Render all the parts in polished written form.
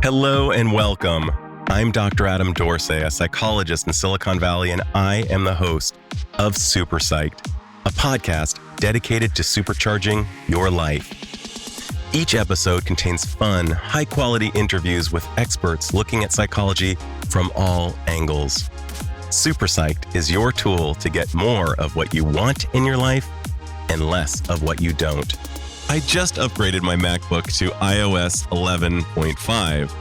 Hello and welcome. I'm Dr. Adam Dorsey, a psychologist in Silicon Valley, and I am the host of Super Psyched, a podcast dedicated to supercharging your life. Each episode contains fun, high-quality interviews with experts looking at psychology from all angles. Super Psyched is your tool to get more of what you want in your life and less of what you don't. I just upgraded my MacBook to iOS 11.5.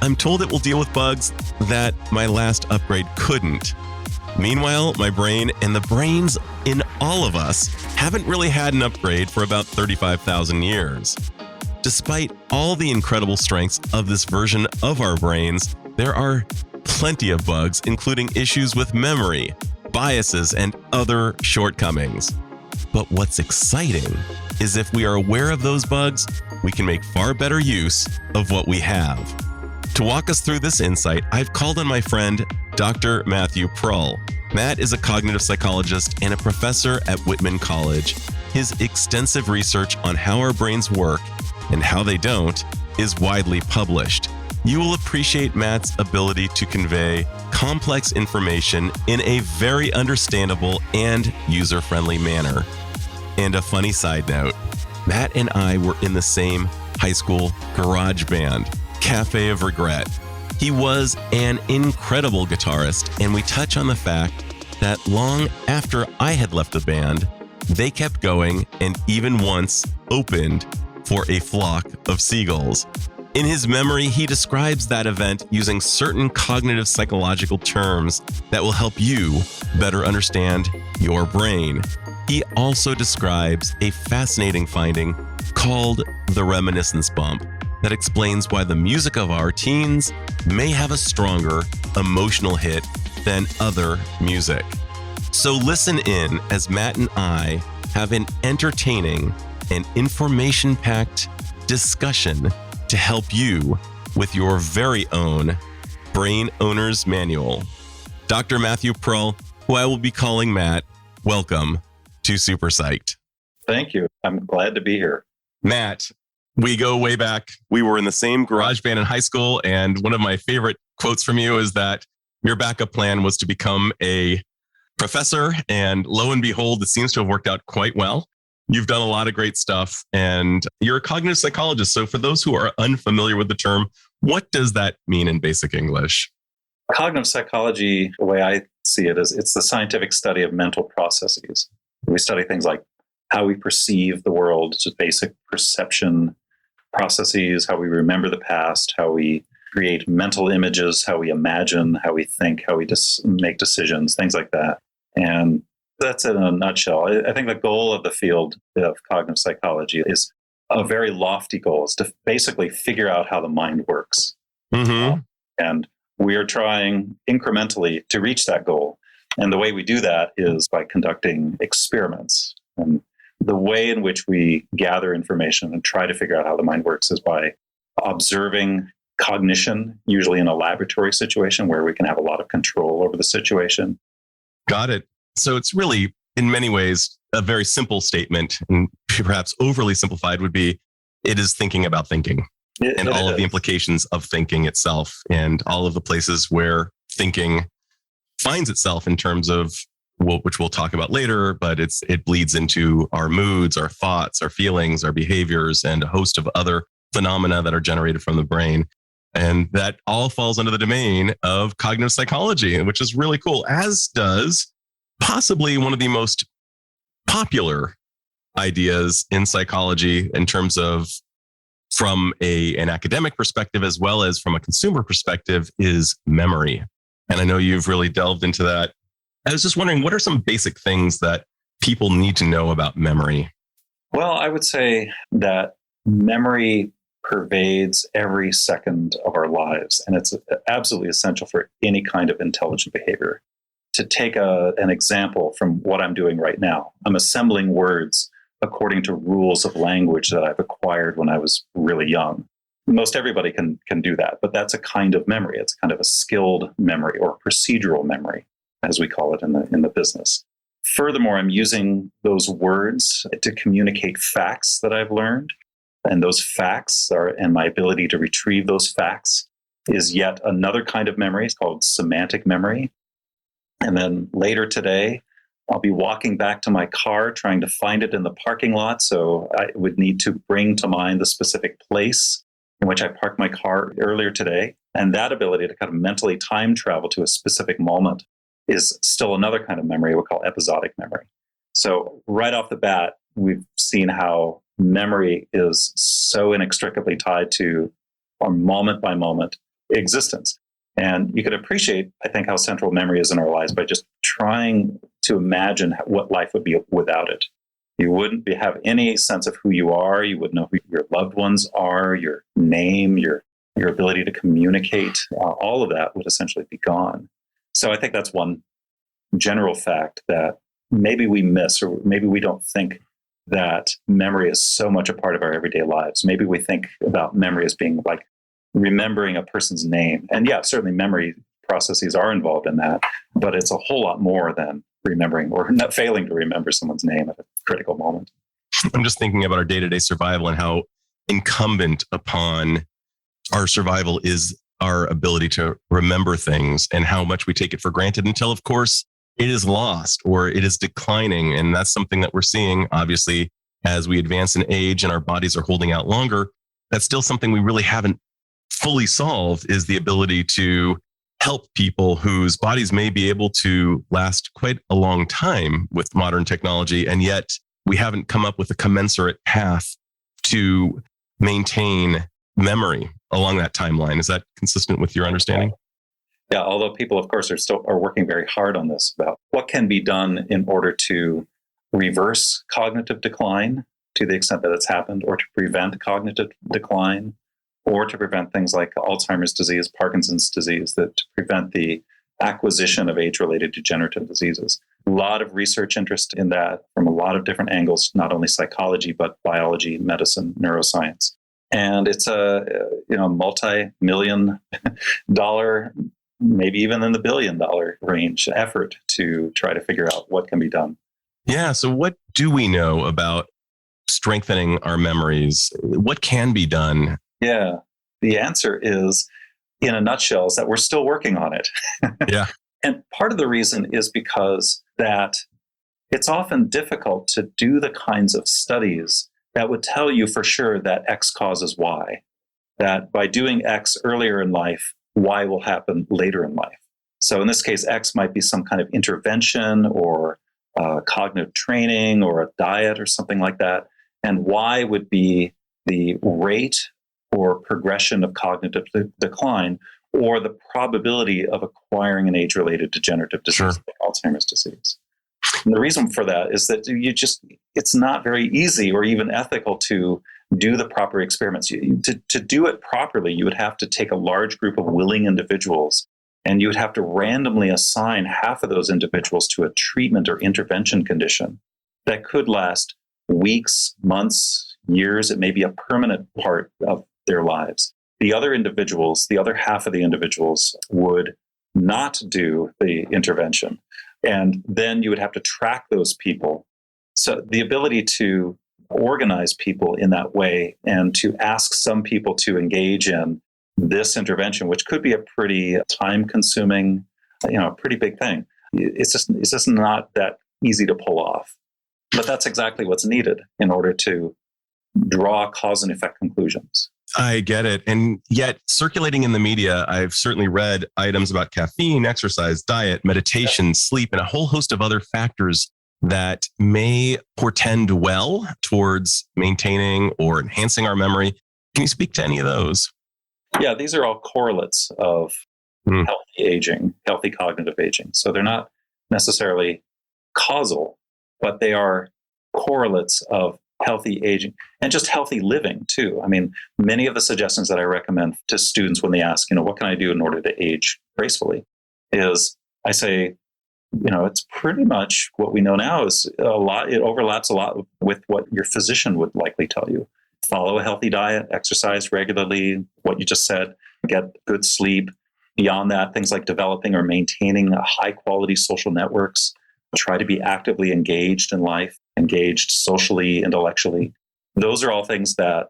I'm told it will deal with bugs that my last upgrade couldn't. Meanwhile, my brain and the brains in all of us haven't really had an upgrade for about 35,000 years. Despite all the incredible strengths of this version of our brains, there are plenty of bugs, including issues with memory, biases, and other shortcomings. But what's exciting is if we are aware of those bugs, we can make far better use of what we have. To walk us through this insight, I've called on my friend, Dr. Matthew Prull. Matt is a cognitive psychologist and a professor at Whitman College. His extensive research on how our brains work and how they don't is widely published. You will appreciate Matt's ability to convey complex information in a very understandable and user-friendly manner. And a funny side note, Matt and I were in the same high school garage band, Cafe of Regret. He was an incredible guitarist, and we touch on the fact that long after I had left the band, they kept going and even once opened for a flock of seagulls. In his memory, he describes that event using certain cognitive psychological terms that will help you better understand your brain. He also describes a fascinating finding called the reminiscence bump that explains why the music of our teens may have a stronger emotional hit than other music. So listen in as Matt and I have an entertaining and information-packed discussion to help you with your very own Brain Owner's Manual. Dr. Matthew Prull, who I will be calling Matt, welcome to Super Psyched. Thank you. I'm glad to be here. Matt, we go way back. We were in the same garage band in high school, and one of my favorite quotes from you is that your backup plan was to become a professor, and lo and behold, it seems to have worked out quite well. You've done a lot of great stuff, and you're a cognitive psychologist. So for those who are unfamiliar with the term, what does that mean in basic English? Cognitive psychology, the way I see it, is it's the scientific study of mental processes. We study things like how we perceive the world, just basic perception processes, how we remember the past, how we create mental images, how we imagine, how we think, how we make decisions, things like that. And that's it in a nutshell. I think the goal of the field of cognitive psychology is a very lofty goal, is to basically figure out how the mind works. Mm-hmm. And we are trying incrementally to reach that goal. And the way we do that is by conducting experiments. And the way in which we gather information and try to figure out how the mind works is by observing cognition, usually in a laboratory situation where we can have a lot of control over the situation. Got it. So it's really, in many ways, a very simple statement, and perhaps overly simplified would be, it is thinking about thinking and all of the implications of thinking itself and all of the places where thinking finds itself in terms of, which we'll talk about later, but it bleeds into our moods, our thoughts, our feelings, our behaviors, and a host of other phenomena that are generated from the brain. And that all falls under the domain of cognitive psychology, which is really cool, as does possibly one of the most popular ideas in psychology in terms of from an academic perspective as well as from a consumer perspective is memory. And I know you've really delved into that. I was just wondering, what are some basic things that people need to know about memory? Well, I would say that memory pervades every second of our lives, and it's absolutely essential for any kind of intelligent behavior. To take an example from what I'm doing right now, I'm assembling words according to rules of language that I've acquired when I was really young. Most everybody can do that, but that's a kind of memory. It's kind of a skilled memory or procedural memory, as we call it in the business. Furthermore, I'm using those words to communicate facts that I've learned. And those facts and my ability to retrieve those facts is yet another kind of memory. It's called semantic memory. And then later today, I'll be walking back to my car, trying to find it in the parking lot. So I would need to bring to mind the specific place in which I parked my car earlier today. And that ability to kind of mentally time travel to a specific moment is still another kind of memory we call episodic memory. So right off the bat, we've seen how memory is so inextricably tied to our moment by moment existence. And you can appreciate, I think, how central memory is in our lives by just trying to imagine what life would be without it. You wouldn't have any sense of who you are. You wouldn't know who your loved ones are, your name, your ability to communicate. All of that would essentially be gone. So I think that's one general fact that maybe we miss, or maybe we don't think that memory is so much a part of our everyday lives. Maybe we think about memory as being like remembering a person's name. And yeah, certainly memory processes are involved in that, but it's a whole lot more than remembering or not failing to remember someone's name at a critical moment. I'm just thinking about our day-to-day survival and how incumbent upon our survival is our ability to remember things and how much we take it for granted until, of course, it is lost or it is declining. And that's something that we're seeing, obviously, as we advance in age and our bodies are holding out longer. That's still something we really haven't fully solved, is the ability to help people whose bodies may be able to last quite a long time with modern technology. And yet we haven't come up with a commensurate path to maintain memory along that timeline. Is that consistent with your understanding? Yeah, although people, of course, are working very hard on this about what can be done in order to reverse cognitive decline to the extent that it's happened, or to prevent cognitive decline, or to prevent things like Alzheimer's disease, Parkinson's disease, that to prevent the acquisition of age-related degenerative diseases. A lot of research interest in that from a lot of different angles, not only psychology, but biology, medicine, neuroscience. And it's a multi-million dollar, maybe even in the $1 billion range effort to try to figure out what can be done. Yeah. So what do we know about strengthening our memories? What can be done? Yeah. The answer is, in a nutshell, is that we're still working on it. Yeah. And part of the reason is because that it's often difficult to do the kinds of studies that would tell you for sure that X causes Y, that by doing X earlier in life, Y will happen later in life. So in this case, X might be some kind of intervention or cognitive training or a diet or something like that. And Y would be the rate or progression of cognitive decline, or the probability of acquiring an age-related degenerative disease, Sure. like Alzheimer's disease. And the reason for that is that it's not very easy or even ethical to do the proper experiments. To do it properly, you would have to take a large group of willing individuals, and you would have to randomly assign half of those individuals to a treatment or intervention condition that could last weeks, months, years. It may be a permanent part of their lives. The other half of the individuals would not do the intervention. And then you would have to track those people. So the ability to organize people in that way and to ask some people to engage in this intervention, which could be a pretty time-consuming, pretty big thing. It's just not that easy to pull off. But that's exactly what's needed in order to draw cause and effect conclusions. I get it. And yet circulating in the media, I've certainly read items about caffeine, exercise, diet, meditation, sleep, and a whole host of other factors that may portend well towards maintaining or enhancing our memory. Can you speak to any of those? Yeah, these are all correlates of healthy aging, healthy cognitive aging. So they're not necessarily causal, but they are correlates of healthy aging and just healthy living too. I mean, many of the suggestions that I recommend to students when they ask, what can I do in order to age gracefully, is I say, it's pretty much what we know now is a lot. It overlaps a lot with what your physician would likely tell you. Follow a healthy diet, exercise regularly, what you just said, get good sleep. Beyond that, things like developing or maintaining high quality social networks. Try to be actively engaged in life, engaged socially, intellectually. Those are all things that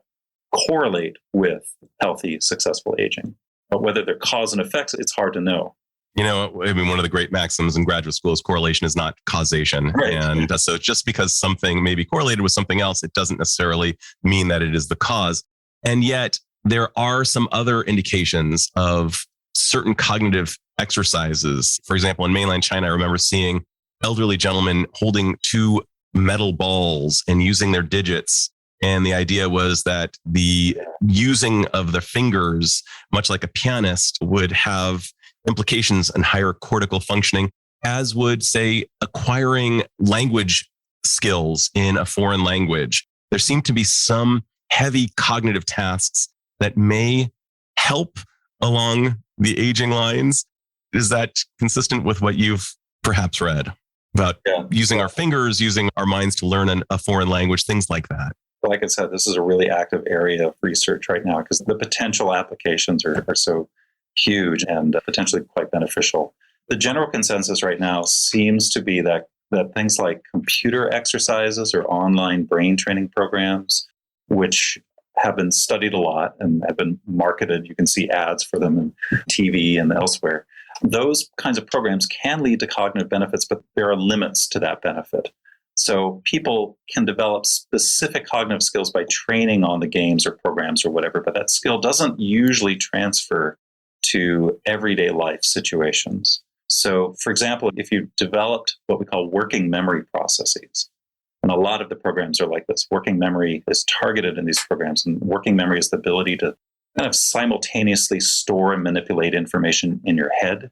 correlate with healthy, successful aging. But whether they're cause and effects, it's hard to know. One of the great maxims in graduate school is correlation is not causation. Right. And so just because something may be correlated with something else, it doesn't necessarily mean that it is the cause. And yet there are some other indications of certain cognitive exercises. For example, in mainland China, I remember seeing elderly gentlemen holding two metal balls and using their digits. And the idea was that the using of the fingers, much like a pianist, would have implications in higher cortical functioning, as would, say, acquiring language skills in a foreign language. There seem to be some heavy cognitive tasks that may help along the aging lines. Is that consistent with what you've perhaps read about using our fingers, using our minds to learn a foreign language, things like that? Like I said, this is a really active area of research right now because the potential applications are so huge and potentially quite beneficial. The general consensus right now seems to be that things like computer exercises or online brain training programs, which have been studied a lot and have been marketed, you can see ads for them in TV and elsewhere. Those kinds of programs can lead to cognitive benefits, but there are limits to that benefit. So people can develop specific cognitive skills by training on the games or programs or whatever, but that skill doesn't usually transfer to everyday life situations. So, for example, if you developed what we call working memory processes, and a lot of the programs are like this, working memory is targeted in these programs, and working memory is the ability to kind of simultaneously store and manipulate information in your head.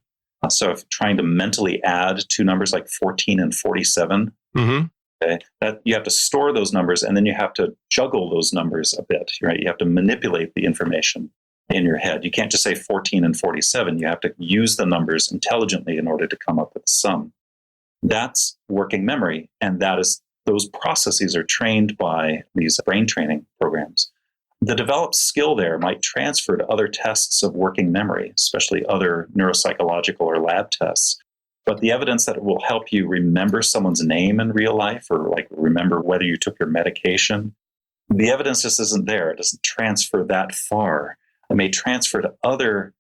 So if trying to mentally add two numbers like 14 and 47, okay, that you have to store those numbers and then you have to juggle those numbers a bit, right? You have to manipulate the information in your head. You can't just say 14 and 47. You have to use the numbers intelligently in order to come up with a sum. That's working memory. And those processes are trained by these brain training programs. The developed skill there might transfer to other tests of working memory, especially other neuropsychological or lab tests. But the evidence that it will help you remember someone's name in real life or like remember whether you took your medication, the evidence just isn't there. It doesn't transfer that far. It may transfer to other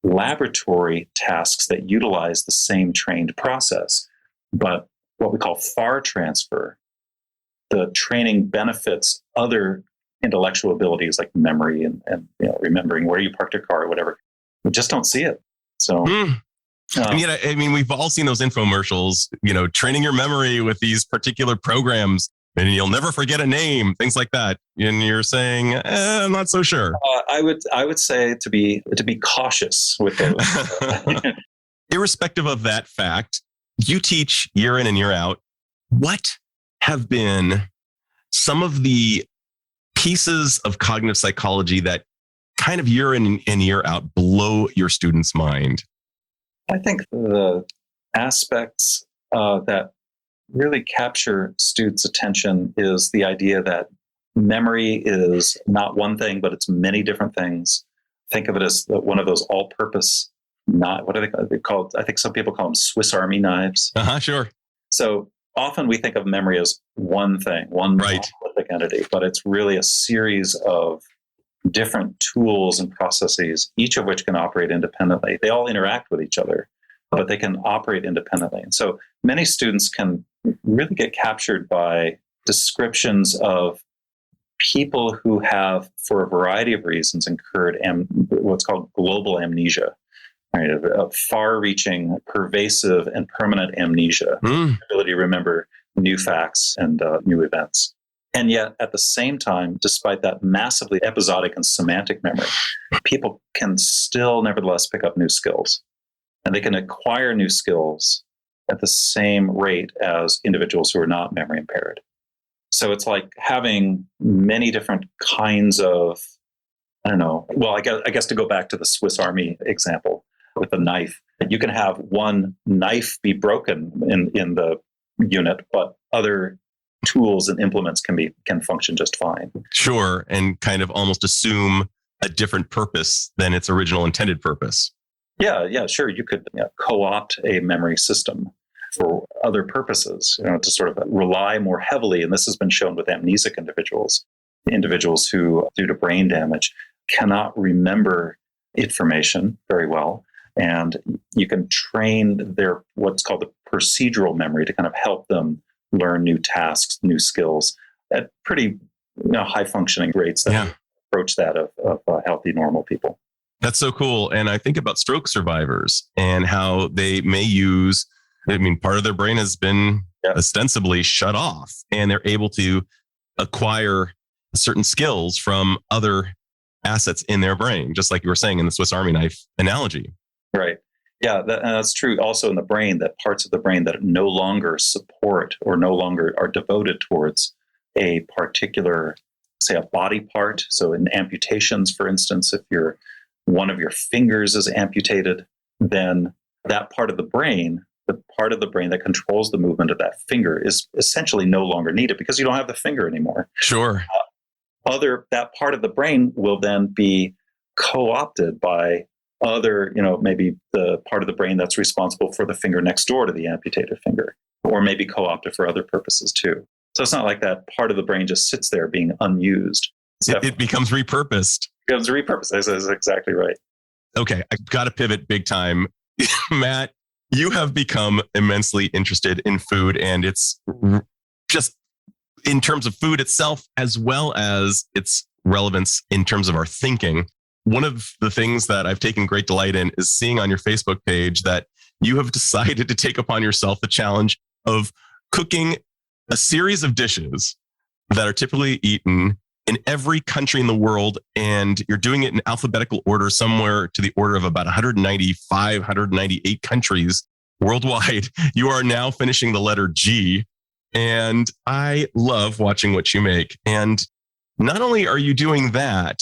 laboratory tasks that utilize the same trained process. But what we call far transfer, the training benefits other intellectual abilities like memory and remembering where you parked your car or whatever. We just don't see it. So, and yet, we've all seen those infomercials, training your memory with these particular programs and you'll never forget a name, things like that. And you're saying, I'm not so sure. I would say to be cautious with those. Irrespective of that fact, you teach year in and year out. What have been some of the pieces of cognitive psychology that kind of year in and year out blow your students' mind? I think the aspects that really capture students' attention is the idea that memory is not one thing, but it's many different things. Think of it as one of those all-purpose, what are they called? I think some people call them Swiss Army knives. Sure. So often we think of memory as one thing, one monolithic entity, but it's really a series of different tools and processes, each of which can operate independently. They all interact with each other, but they can operate independently. And so many students can really get captured by descriptions of people who have, for a variety of reasons, incurred what's called global amnesia, right? A far-reaching, pervasive, and permanent amnesia, ability to remember new facts and new events. And yet, at the same time, despite that massively episodic and semantic memory, people can still nevertheless pick up new skills. And they can acquire new skills at the same rate as individuals who are not memory impaired. So it's like having many different kinds of, well, I guess to go back to the Swiss Army example with the knife, you can have one knife be broken in the unit, but other tools and implements can function just fine. Sure, and kind of almost assume a different purpose than its original intended purpose. Yeah, sure. You could co-opt a memory system for other purposes, to sort of rely more heavily, and this has been shown with amnesic individuals, individuals who, due to brain damage, cannot remember information very well. And you can train their what's called the procedural memory to kind of help them learn new tasks, new skills at pretty high functioning rates that approach that of healthy, normal people. That's so cool. And I think about stroke survivors and how they may use, part of their brain has been ostensibly shut off, and they're able to acquire certain skills from other assets in their brain, just like you were saying in the Swiss Army knife analogy. Right. Yeah, that's true. Also in the brain, that parts of the brain that no longer support or no longer are devoted towards a particular, say, a body part. So in amputations, for instance, if one of your fingers is amputated, then that part of the brain, the part of the brain that controls the movement of that finger, is essentially no longer needed because you don't have the finger anymore. Sure. That part of the brain will then be co-opted by other, maybe the part of the brain that's responsible for the finger next door to the amputated finger, or maybe co-opted for other purposes too. So it's not like that part of the brain just sits there being unused. It becomes repurposed. That's exactly right. Okay, I've got to pivot big time. Matt, you have become immensely interested in food, and it's just in terms of food itself, as well as its relevance in terms of our thinking. One of the things that I've taken great delight in is seeing on your Facebook page that you have decided to take upon yourself the challenge of cooking a series of dishes that are typically eaten in every country in the world. And you're doing it in alphabetical order, somewhere to the order of about 195, 198 countries worldwide. You are now finishing the letter G. And I love watching what you make. And not only are you doing that,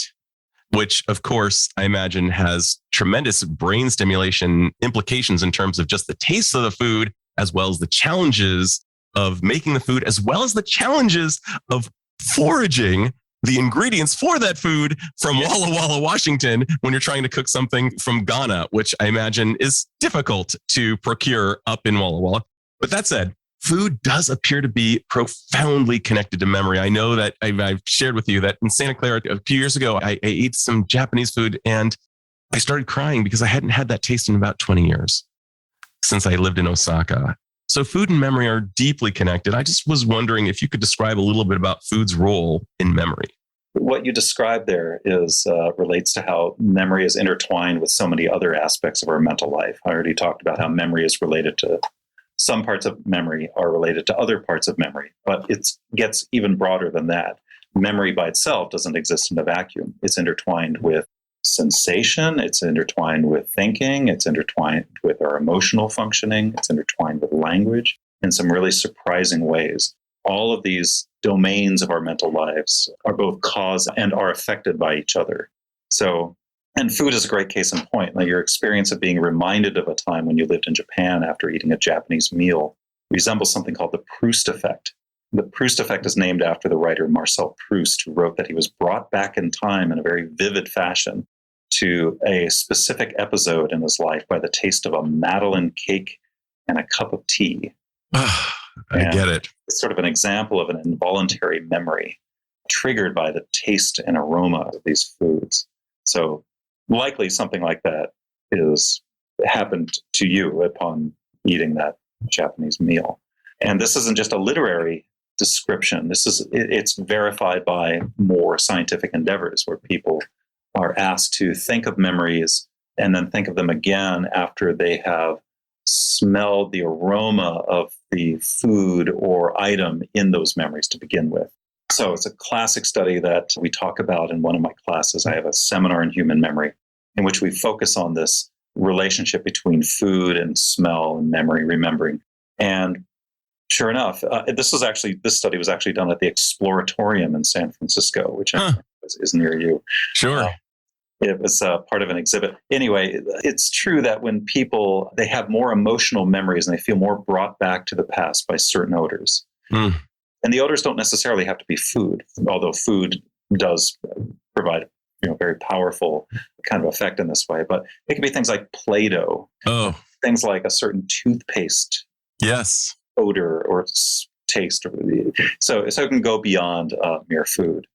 which of course I imagine has tremendous brain stimulation implications in terms of just the taste of the food, as well as the challenges of making the food, as well as the challenges of foraging the ingredients for that food from Walla Walla, Washington, when you're trying to cook something from Ghana, which I imagine is difficult to procure up in Walla Walla. But that said, food does appear to be profoundly connected to memory. I know that I've shared with you that in Santa Clara a few years ago, I ate some Japanese food and I started crying because I hadn't had that taste in about 20 years since I lived in Osaka. So food and memory are deeply connected. I just was wondering if you could describe a little bit about food's role in memory. What you described there relates to how memory is intertwined with so many other aspects of our mental life. I already talked about how memory is related to some parts of memory are related to other parts of memory, but it gets even broader than that. Memory by itself doesn't exist in a vacuum. It's intertwined with sensation, it's intertwined with thinking, it's intertwined with our emotional functioning, it's intertwined with language in some really surprising ways. All of these domains of our mental lives are both cause and are affected by each other. And food is a great case in point. Like your experience of being reminded of a time when you lived in Japan after eating a Japanese meal resembles something called the Proust effect. The Proust effect is named after the writer Marcel Proust, who wrote that he was brought back in time in a very vivid fashion to a specific episode in his life by the taste of a Madeleine cake and a cup of tea. I get it. It's sort of an example of an involuntary memory triggered by the taste and aroma of these foods. So likely something like that happened to you upon eating that Japanese meal. And this isn't just a literary description. It's verified by more scientific endeavors where people are asked to think of memories and then think of them again after they have smelled the aroma of the food or item in those memories to begin with. So it's a classic study that we talk about in one of my classes. I have a seminar in human memory in which we focus on this relationship between food and smell and memory, remembering. And sure enough, this study was actually done at the Exploratorium in San Francisco, which is near you. Sure. It was part of an exhibit. Anyway, it's true that when people, they have more emotional memories and they feel more brought back to the past by certain odors. And the odors don't necessarily have to be food, although food does provide very powerful kind of effect in this way. But it can be things like Play-Doh, things like a certain toothpaste odor or taste. So it can go beyond mere food.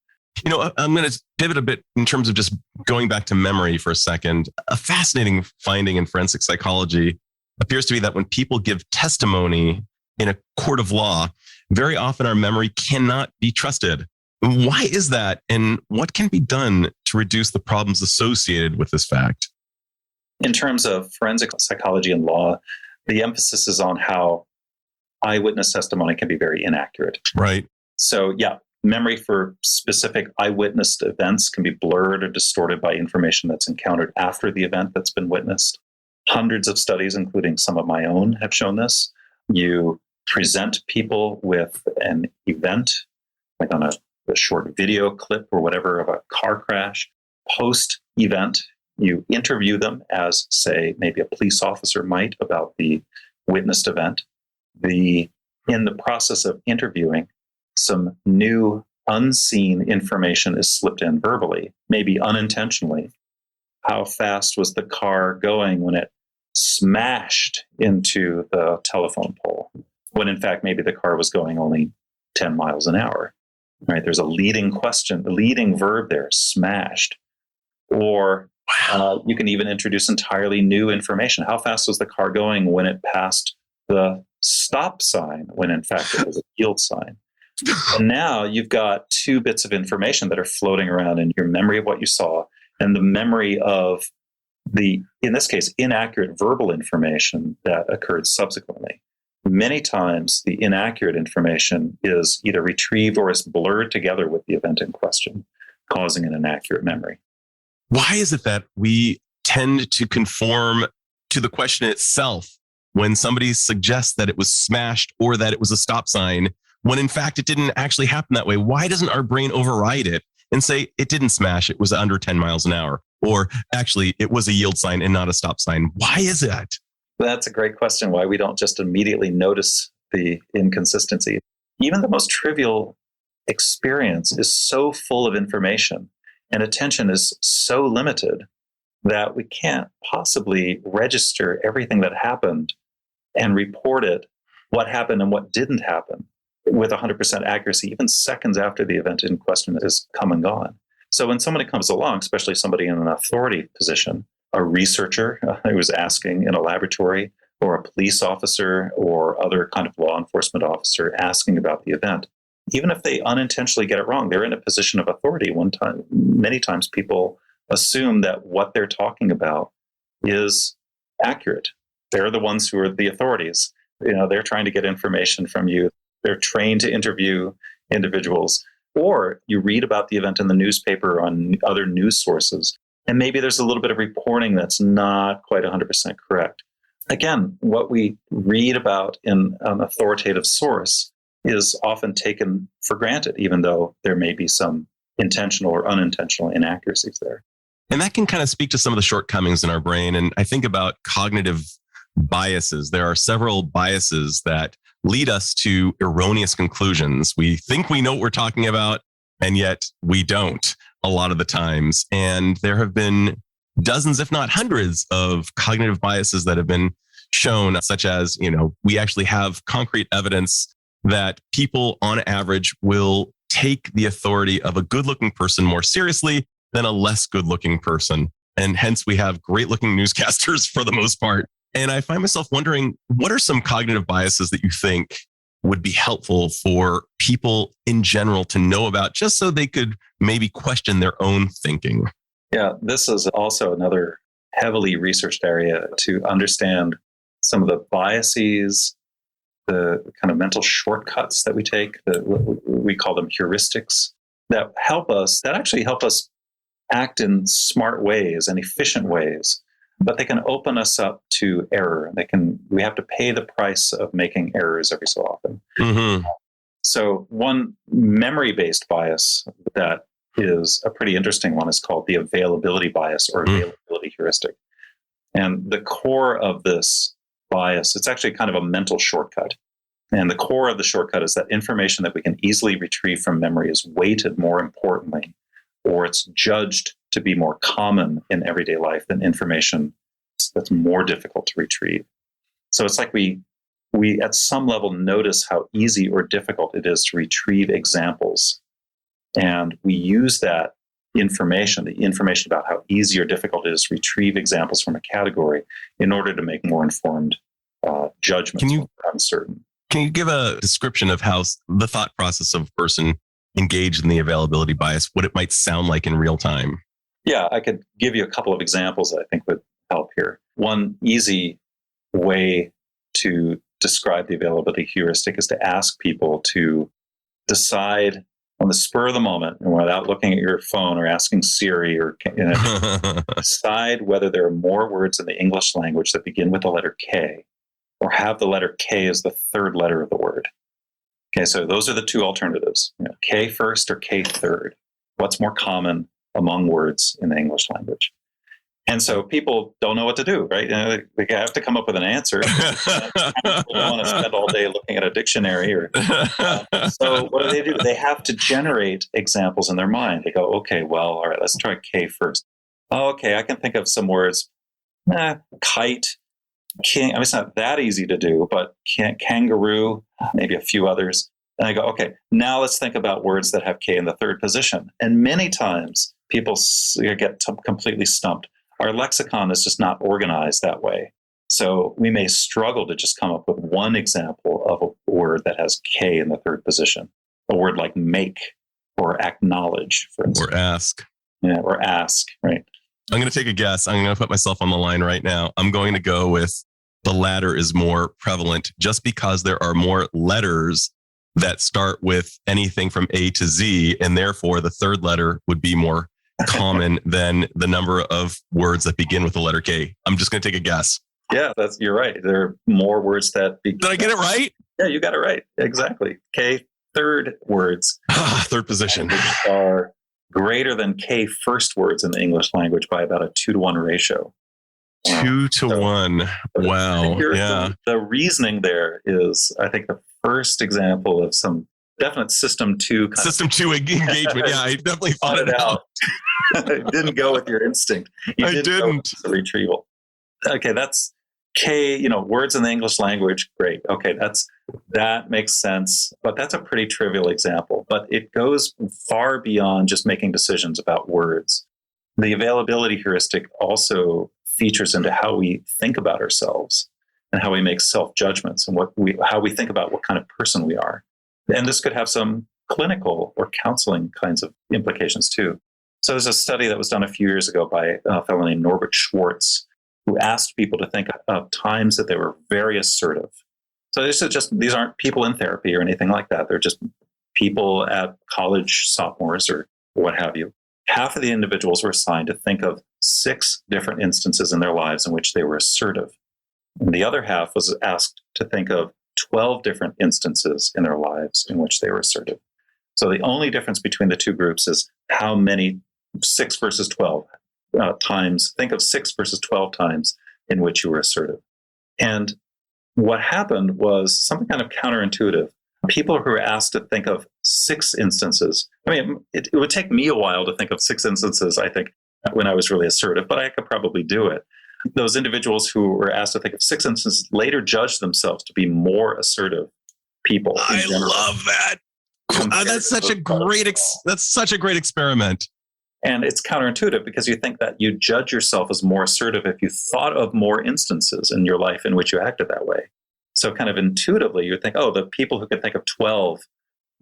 I'm going to pivot a bit in terms of just going back to memory for a second. A fascinating finding in forensic psychology appears to be that when people give testimony in a court of law, very often our memory cannot be trusted. Why is that? And what can be done to reduce the problems associated with this fact? In terms of forensic psychology and law, the emphasis is on how eyewitness testimony can be very inaccurate. Right. So, yeah, memory for specific eyewitness events can be blurred or distorted by information that's encountered after the event that's been witnessed. Hundreds of studies, including some of my own, have shown this. You present people with an event, like on a short video clip or whatever of a car crash. Post-event, you interview them as, say, maybe a police officer might about the witnessed event. In the process of interviewing, some new unseen information is slipped in verbally, maybe unintentionally. How fast was the car going when it smashed into the telephone pole? When in fact, maybe the car was going only 10 miles an hour, right? There's a leading question, the leading verb there, smashed. Or you can even introduce entirely new information. How fast was the car going when it passed the stop sign, when in fact it was a yield sign? And now you've got two bits of information that are floating around in your memory of what you saw and the memory of in this case, inaccurate verbal information that occurred subsequently. Many times the inaccurate information is either retrieved or is blurred together with the event in question, causing an inaccurate memory. Why is it that we tend to conform to the question itself when somebody suggests that it was smashed or that it was a stop sign, when in fact it didn't actually happen that way? Why doesn't our brain override it and say it didn't smash, it was under 10 miles an hour, or actually it was a yield sign and not a stop sign? Why is that? That's a great question, why we don't just immediately notice the inconsistency. Even the most trivial experience is so full of information and attention is so limited that we can't possibly register everything that happened and report it, what happened and what didn't happen, with 100% accuracy, even seconds after the event in question has come and gone. So when somebody comes along, especially somebody in an authority position, a researcher who was asking in a laboratory, or a police officer or other kind of law enforcement officer asking about the event, even if they unintentionally get it wrong, they're in a position of authority. Many times people assume that what they're talking about is accurate. They're the ones who are the authorities. They're trying to get information from you. They're trained to interview individuals. Or you read about the event in the newspaper or on other news sources, and maybe there's a little bit of reporting that's not quite 100% correct. Again, what we read about in an authoritative source is often taken for granted, even though there may be some intentional or unintentional inaccuracies there. And that can kind of speak to some of the shortcomings in our brain. And I think about cognitive biases. There are several biases that lead us to erroneous conclusions. We think we know what we're talking about, and yet we don't a lot of the times. And there have been dozens, if not hundreds, of cognitive biases that have been shown, such as, we actually have concrete evidence that people on average will take the authority of a good-looking person more seriously than a less good-looking person. And hence we have great-looking newscasters for the most part. And I find myself wondering, what are some cognitive biases that you think would be helpful for people in general to know about, just so they could maybe question their own thinking? Yeah, this is also another heavily researched area to understand some of the biases, the kind of mental shortcuts that we take, we call them heuristics, that actually help us act in smart ways and efficient ways. But they can open us up to error. We have to pay the price of making errors every so often. Mm-hmm. So one memory-based bias that is a pretty interesting one is called the availability bias or availability heuristic. And the core of this bias, it's actually kind of a mental shortcut. And the core of the shortcut is that information that we can easily retrieve from memory is weighted more importantly, or it's judged to be more common in everyday life than information that's more difficult to retrieve. So it's like we at some level notice how easy or difficult it is to retrieve examples And we use that information, the information about how easy or difficult it is to retrieve examples from a category in order to make more informed judgments when we're uncertain. Can you give a description of how the thought process of a person engaged in the availability bias, what it might sound like in real time? Yeah, I could give you a couple of examples that I think would help here. One easy way to describe the availability heuristic is to ask people to decide on the spur of the moment and without looking at your phone or asking Siri or decide whether there are more words in the English language that begin with the letter K or have the letter K as the third letter of the word. Okay, so those are the two alternatives, K first or K third. What's more common among words in the English language? And so people don't know what to do, right? They have to come up with an answer. They don't want to spend all day looking at a dictionary. So what do? They have to generate examples in their mind. They go, okay, well, all right, let's try K first. Oh, okay, I can think of some words. Kite, king. I mean, it's not that easy to do, but kangaroo, maybe a few others. And I go, okay, now let's think about words that have K in the third position. And many times people get completely stumped. Our lexicon is just not organized that way. So we may struggle to just come up with one example of a word that has K in the third position. A word like make or acknowledge, for instance. Or ask. Yeah, or ask, right? I'm going to take a guess. I'm going to put myself on the line right now. I'm going to go with the latter is more prevalent just because there are more letters that start with anything from A to Z, and therefore the third letter would be more common than the number of words that begin with the letter K. I'm just going to take a guess. Yeah, you're right. There are more words that begin. Did I get it right? Yeah, you got it right. Exactly. K third words. Third position. Which are greater than K first words in the English language by about a 2-to-1 ratio. 2 to 1. Wow. Yeah. The reasoning there is, I think, the first example of some definite system 2 engagement. Yeah, I definitely thought it out. It didn't go with your instinct. You didn't. Go with the retrieval. Okay, that's K, words in the English language. Great. Okay, that makes sense. But that's a pretty trivial example. But it goes far beyond just making decisions about words. The availability heuristic also features into how we think about ourselves and how we make self-judgments and how we think about what kind of person we are. And this could have some clinical or counseling kinds of implications too. So there's a study that was done a few years ago by a fellow named Norbert Schwartz, who asked people to think of times that they were very assertive. So these aren't people in therapy or anything like that. They're just people at college sophomores or what have you. Half of the individuals were assigned to think of 6 different instances in their lives in which they were assertive. And the other half was asked to think of 12 different instances in their lives in which they were assertive. So the only difference between the two groups is how many 6 versus 12 times. Think of 6 versus 12 times in which you were assertive. And what happened was something kind of counterintuitive. People who were asked to think of 6 instances. I mean, it would take me a while to think of 6 instances, I think, when I was really assertive, but I could probably do it. Those individuals who were asked to think of 6 instances later judged themselves to be more assertive people. I love that. That's such a great experiment. And it's counterintuitive because you think that you judge yourself as more assertive if you thought of more instances in your life in which you acted that way. So kind of intuitively, you think, the people who can think of 12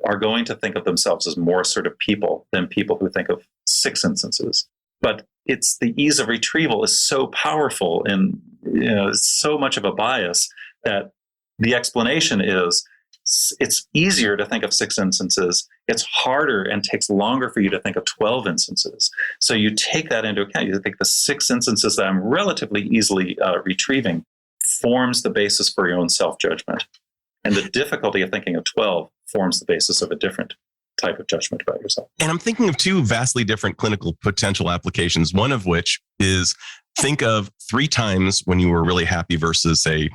are going to think of themselves as more assertive people than people who think of 6 instances. But it's the ease of retrieval is so powerful and it's so much of a bias that the explanation is it's easier to think of 6 instances. It's harder and takes longer for you to think of 12 instances. So you take that into account. You think the 6 instances that I'm relatively easily retrieving forms the basis for your own self-judgment. And the difficulty of thinking of 12 forms the basis of a different type of judgment about yourself. And I'm thinking of 2 vastly different clinical potential applications, one of which is think of 3 times when you were really happy versus, say,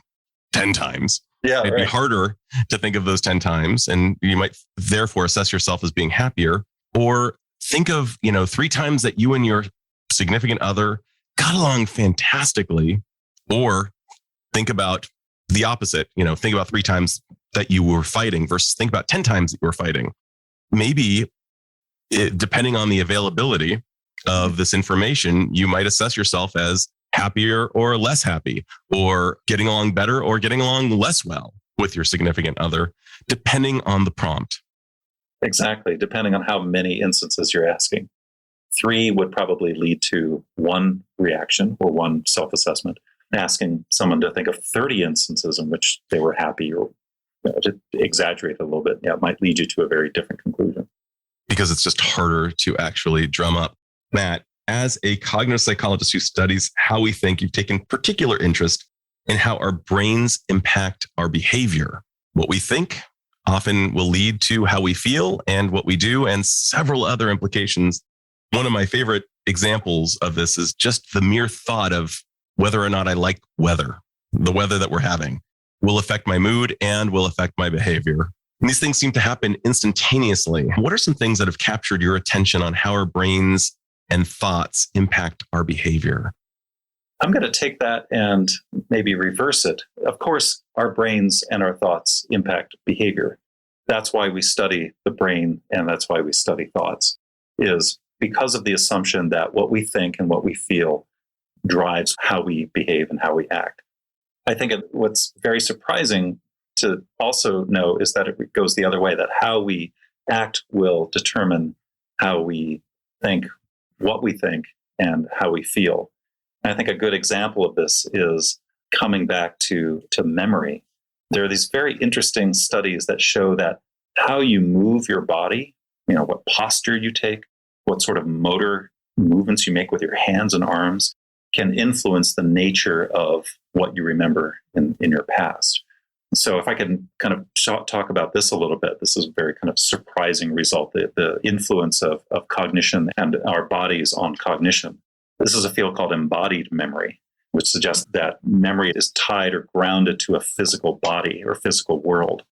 10 times. Yeah, It'd be harder to think of those 10 times, and you might therefore assess yourself as being happier. Or think of, 3 times that you and your significant other got along fantastically. Or think about the opposite, think about 3 times that you were fighting versus think about 10 times that you were fighting. Maybe depending on the availability of this information, you might assess yourself as happier or less happy, or getting along better or getting along less well with your significant other, depending on the prompt. Exactly, depending on how many instances you're asking. 3 would probably lead to one reaction or one self-assessment. Asking someone to think of 30 instances in which they were happy, or to exaggerate a little bit, it might lead you to a very different conclusion. Because it's just harder to actually drum up. Matt, as a cognitive psychologist who studies how we think, you've taken particular interest in how our brains impact our behavior. What we think often will lead to how we feel and what we do, and several other implications. One of my favorite examples of this is just the mere thought of whether or not I like weather. The weather that we're having will affect my mood and will affect my behavior. And these things seem to happen instantaneously. What are some things that have captured your attention on how our brains and thoughts impact our behavior? I'm going to take that and maybe reverse it. Of course, our brains and our thoughts impact behavior. That's why we study the brain, and that's why we study thoughts, is because of the assumption that what we think and what we feel drives how we behave and how we act. I think what's very surprising to also know is that it goes the other way, that how we act will determine how we think, what we think, and how we feel. And I think a good example of this is coming back to memory. There are these very interesting studies that show that how you move your body, what posture you take, what sort of motor movements you make with your hands and arms, can influence the nature of what you remember in your past. So if I can kind of talk about this a little bit, this is a very kind of surprising result, the influence of cognition and our bodies on cognition. This is a field called embodied memory, which suggests that memory is tied or grounded to a physical body or physical world.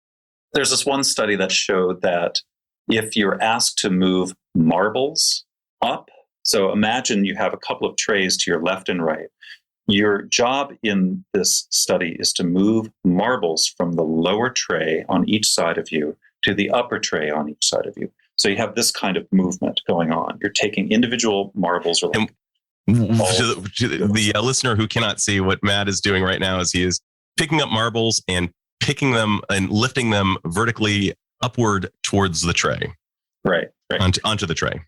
There's this one study that showed that if you're asked to move marbles up, so imagine you have a couple of trays to your left and right. Your job in this study is to move marbles from the lower tray on each side of you to the upper tray on each side of you. So you have this kind of movement going on. You're taking individual marbles. To the listener who cannot see, what Matt is doing right now is he is picking up marbles and picking them and lifting them vertically upward towards the tray. Right. Onto the tray.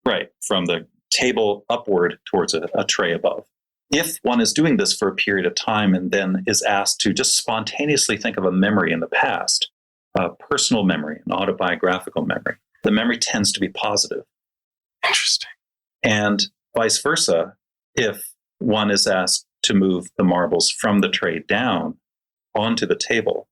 Right. From the table upward towards a tray above. If one is doing this for a period of time and then is asked to just spontaneously think of a memory in the past, a personal memory, an autobiographical memory, the memory tends to be positive. Interesting. And vice versa, if one is asked to move the marbles from the tray down onto the table,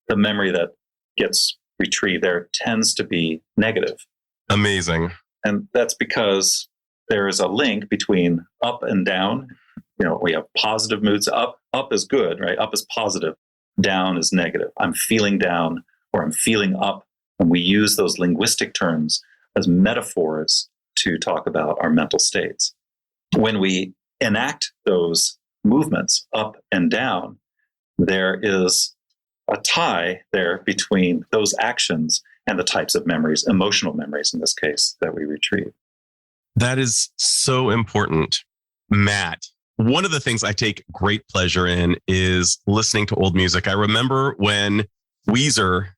the memory that gets retrieved there tends to be negative. Amazing. And that's because there is a link between up and down. We have positive moods. Up is good, right? Up is positive. Down is negative. I'm feeling down or I'm feeling up. And we use those linguistic terms as metaphors to talk about our mental states. When we enact those movements up and down, there is a tie there between those actions and the types of memories, emotional memories in this case, that we retrieve. That is so important. Matt, one of the things I take great pleasure in is listening to old music. I remember when Weezer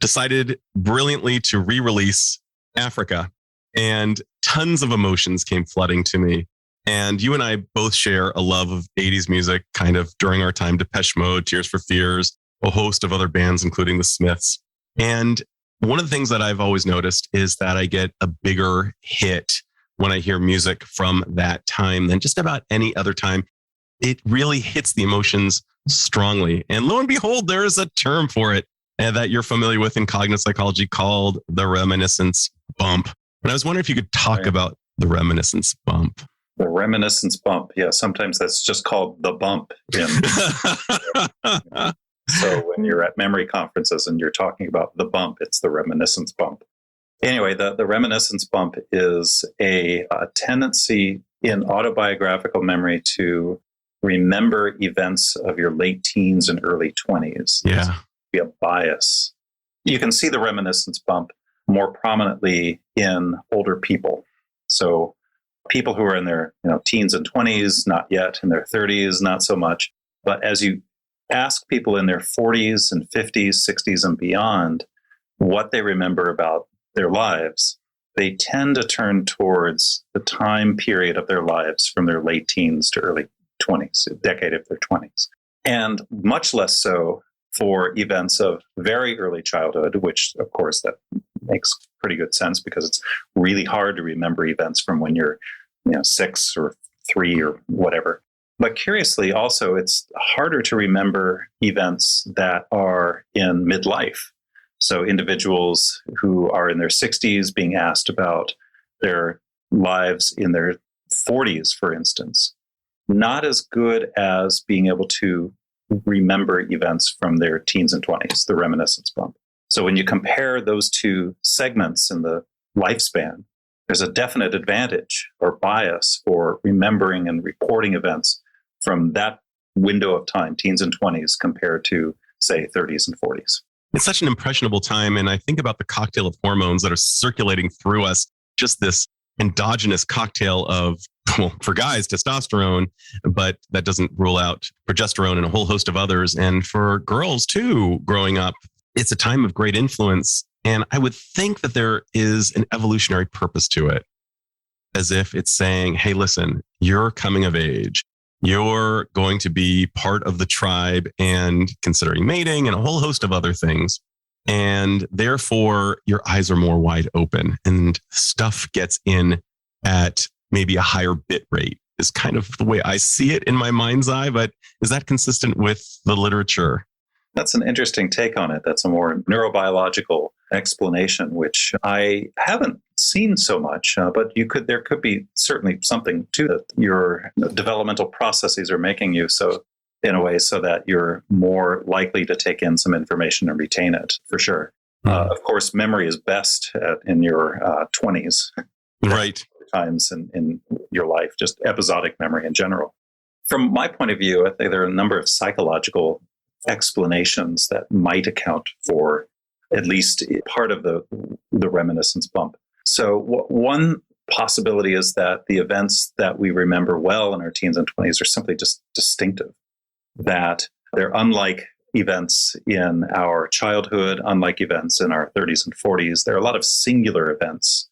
decided brilliantly to re-release Africa, and tons of emotions came flooding to me. And you and I both share a love of 80s music, kind of during our time, Depeche Mode, Tears for Fears, a host of other bands, including the Smiths. And one of the things that I've always noticed is that I get a bigger hit when I hear music from that time than just about any other time. It really hits the emotions strongly. And lo and behold, there is a term for it that you're familiar with in cognitive psychology called the reminiscence bump. And I was wondering if you could talk about the reminiscence bump. The reminiscence bump. Yeah, sometimes that's just called the bump. So when you're at memory conferences and you're talking about the bump, it's the reminiscence bump. Anyway, the reminiscence bump is a tendency in autobiographical memory to remember events of your late teens and early 20s. Yeah. Be a bias. You can see the reminiscence bump more prominently in older people. So people who are in their teens and 20s, not yet, in their 30s, not so much. But as you ask people in their 40s and 50s, 60s and beyond what they remember about their lives, they tend to turn towards the time period of their lives from their late teens to early 20s, a decade of their 20s. And much less so for events of very early childhood, which, of course, that makes pretty good sense because it's really hard to remember events from when you're 6 or 3 or whatever. But curiously, also, it's harder to remember events that are in midlife. So individuals who are in their 60s being asked about their lives in their 40s, for instance, not as good as being able to remember events from their teens and 20s, the reminiscence bump. So when you compare those two segments in the lifespan, there's a definite advantage or bias for remembering and reporting events from that window of time, teens and 20s, compared to, say, 30s and 40s. It's such an impressionable time. And I think about the cocktail of hormones that are circulating through us, just this endogenous cocktail of, well, for guys, testosterone, but that doesn't rule out progesterone and a whole host of others. And for girls too, growing up, it's a time of great influence. And I would think that there is an evolutionary purpose to it, as if it's saying, hey, listen, you're coming of age. You're going to be part of the tribe and considering mating and a whole host of other things. And therefore, your eyes are more wide open and stuff gets in at maybe a higher bit rate is kind of the way I see it in my mind's eye. But is that consistent with the literature? That's an interesting take on it. That's a more neurobiological explanation, which I haven't seen so much, but there could be certainly something to that. Your developmental processes are making you so in a way so that you're more likely to take in some information and retain it, for sure. Of course, memory is best in your 20s. Right. Times in your life, just episodic memory in general. From my point of view, I think there are a number of psychological explanations that might account for at least part of the reminiscence bump. So one possibility is that the events that we remember well in our teens and 20s are simply just distinctive, that they're unlike events in our childhood, unlike events in our 30s and 40s. There are a lot of singular events,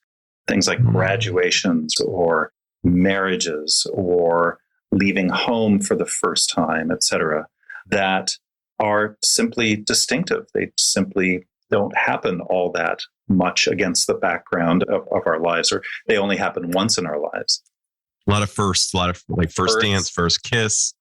things like graduations or marriages or leaving home for the first time, et cetera, that are simply distinctive. They simply don't happen all that much against the background of our lives, or they only happen once in our lives. A lot of firsts, a lot of like first dance, first kiss,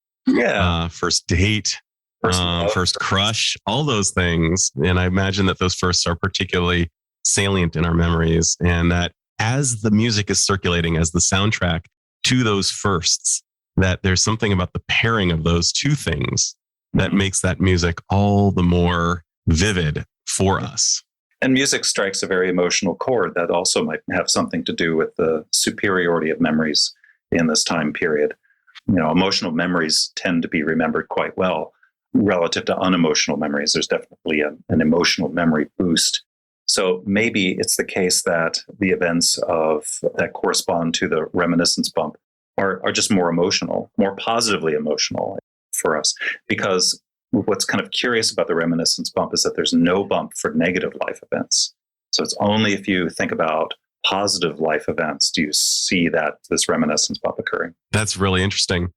first date, first crush, all those things. And I imagine that those firsts are particularly salient in our memories, and that as the music is circulating as the soundtrack to those firsts, that there's something about the pairing of those two things that makes that music all the more vivid for us. And music strikes a very emotional chord that also might have something to do with the superiority of memories in this time period. Emotional memories tend to be remembered quite well relative to unemotional memories. There's definitely an emotional memory boost. So maybe it's the case that the events that correspond to the reminiscence bump are just more emotional, more positively emotional for us. Because what's kind of curious about the reminiscence bump is that there's no bump for negative life events. So it's only if you think about positive life events do you see that this reminiscence bump occurring. That's really interesting.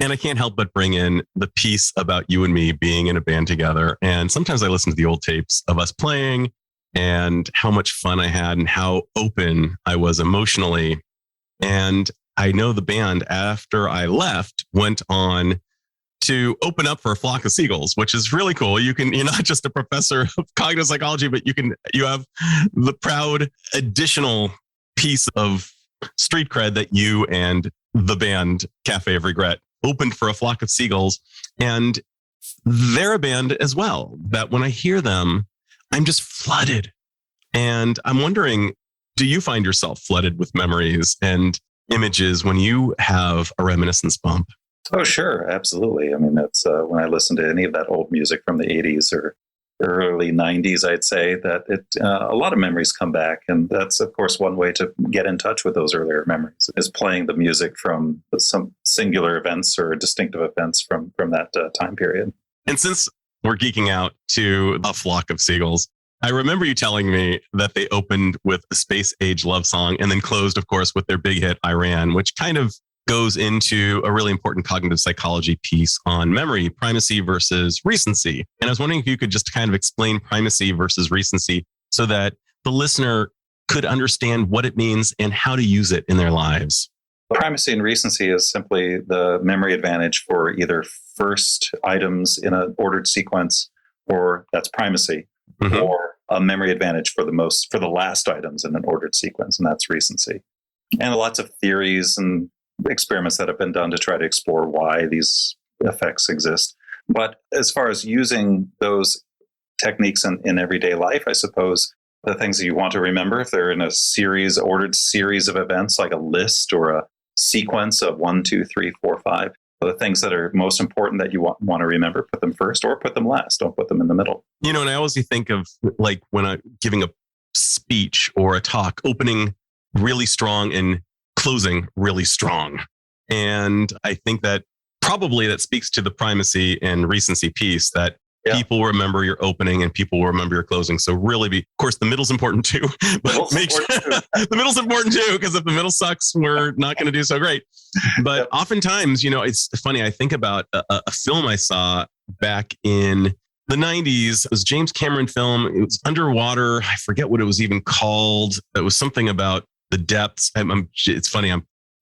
And I can't help but bring in the piece about you and me being in a band together. And sometimes I listen to the old tapes of us playing and how much fun I had and how open I was emotionally. And I know the band, after I left, went on to open up for a flock of seagulls, which is really cool. You're not just a professor of cognitive psychology, but you have the proud additional piece of street cred that you and the band Cafe of Regret opened for a flock of seagulls. And they're a band as well, that when I hear them, I'm just flooded. And I'm wondering, do you find yourself flooded with memories and images when you have a reminiscence bump? Oh, sure. Absolutely. I mean, that's when I listen to any of that old music from the 80s or early 90s, I'd say, that a lot of memories come back. And that's, of course, one way to get in touch with those earlier memories is playing the music from some singular events or distinctive events from that time period. And since we're geeking out to A Flock of Seagulls, I remember you telling me that they opened with a space age love song and then closed, of course, with their big hit, Iran, which kind of goes into a really important cognitive psychology piece on memory, primacy versus recency. And I was wondering if you could just kind of explain primacy versus recency so that the listener could understand what it means and how to use it in their lives. Primacy and recency is simply the memory advantage for either first items in an ordered sequence, or that's primacy, or a memory advantage for the last items in an ordered sequence, and that's recency. And lots of theories and experiments that have been done to try to explore why these effects exist. But as far as using those techniques in everyday life, I suppose the things that you want to remember, if they're in a ordered series of events, like a list or a sequence of 1, 2, 3, 4, 5, the things that are most important that you want to remember, put them first or put them last. Don't put them in the middle. And I always think of like when I'm giving a speech or a talk, opening really strong and closing really strong. And I think that probably that speaks to the primacy and recency piece that people remember your opening and people will remember your closing. So really of course, the middle's important too, but the middle's important too, because if the middle sucks, we're not going to do so great. But oftentimes, it's funny. I think about a film I saw back in the 90s. It was a James Cameron film. It was underwater. I forget what it was even called. It was something about the depths. It's funny.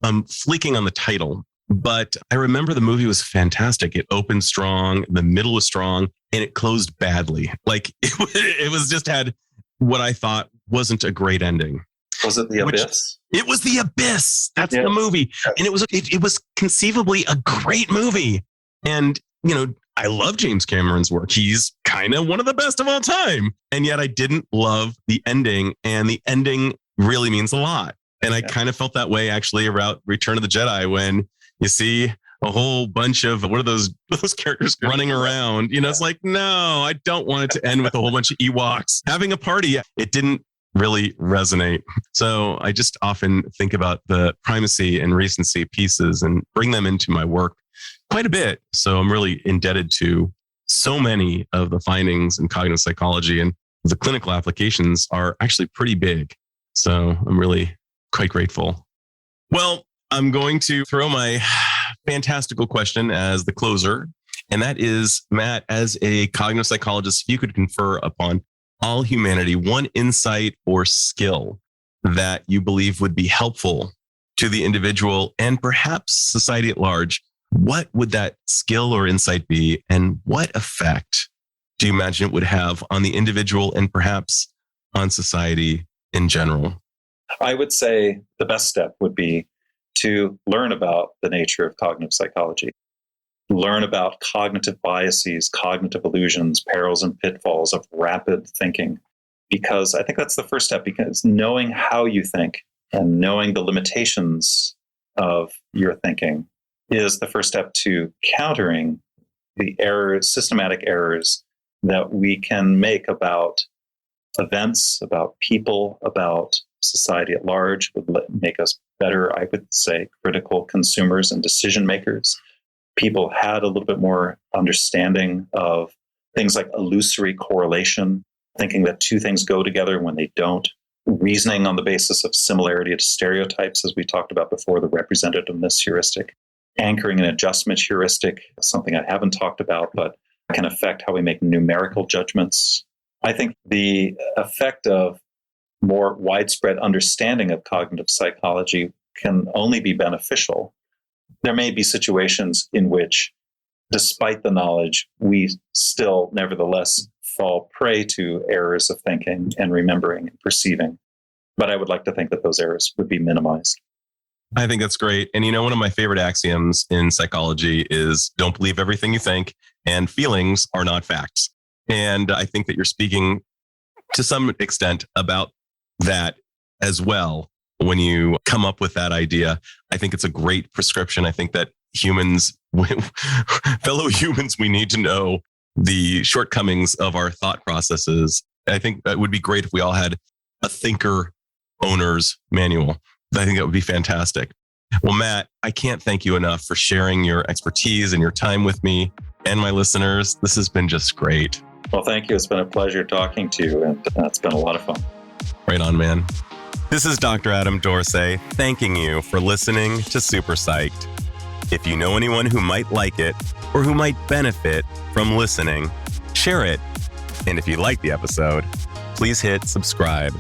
I'm fleeking on the title, but I remember the movie was fantastic. It opened strong, the middle was strong, and it closed badly. Like it was just had what I thought wasn't a great ending. Was it The Abyss? It was The Abyss. That's the movie, and it was conceivably a great movie. And I love James Cameron's work. He's kind of one of the best of all time, and yet I didn't love the ending, and the ending really means a lot. And I kind of felt that way actually around Return of the Jedi when you see a whole bunch of, what are those characters running around? It's like, no, I don't want it to end with a whole bunch of Ewoks having a party. It didn't really resonate. So I just often think about the primacy and recency pieces and bring them into my work quite a bit. So I'm really indebted to so many of the findings in cognitive psychology, and the clinical applications are actually pretty big. So I'm really quite grateful. Well, I'm going to throw my fantastical question as the closer. And that is, Matt, as a cognitive psychologist, if you could confer upon all humanity one insight or skill that you believe would be helpful to the individual and perhaps society at large, what would that skill or insight be? And what effect do you imagine it would have on the individual and perhaps on society in general? I would say the best step would be to learn about the nature of cognitive psychology, learn about cognitive biases, cognitive illusions, perils and pitfalls of rapid thinking, because I think that's the first step, because knowing how you think and knowing the limitations of your thinking is the first step to countering the systematic errors that we can make about events, about people, about society at large, would make us better, I would say, critical consumers and decision makers. People had a little bit more understanding of things like illusory correlation, thinking that two things go together when they don't, reasoning on the basis of similarity to stereotypes, as we talked about before, the representativeness heuristic, anchoring and adjustment heuristic, something I haven't talked about, but can affect how we make numerical judgments. I think the effect of more widespread understanding of cognitive psychology can only be beneficial. There may be situations in which, despite the knowledge, we still nevertheless fall prey to errors of thinking and remembering and perceiving. But I would like to think that those errors would be minimized. I think that's great. And one of my favorite axioms in psychology is don't believe everything you think, and feelings are not facts. And I think that you're speaking to some extent about that as well. When you come up with that idea, I think it's a great prescription. I think that humans, fellow humans, we need to know the shortcomings of our thought processes. I think that would be great if we all had a thinker owner's manual. I think that would be fantastic. Well, Matt, I can't thank you enough for sharing your expertise and your time with me and my listeners. This has been just great. Well, thank you. It's been a pleasure talking to you, and it's been a lot of fun. Right on, man. This is Dr. Adam Dorsey thanking you for listening to Super Psyched. If you know anyone who might like it or who might benefit from listening, share it. And if you like the episode, please hit subscribe.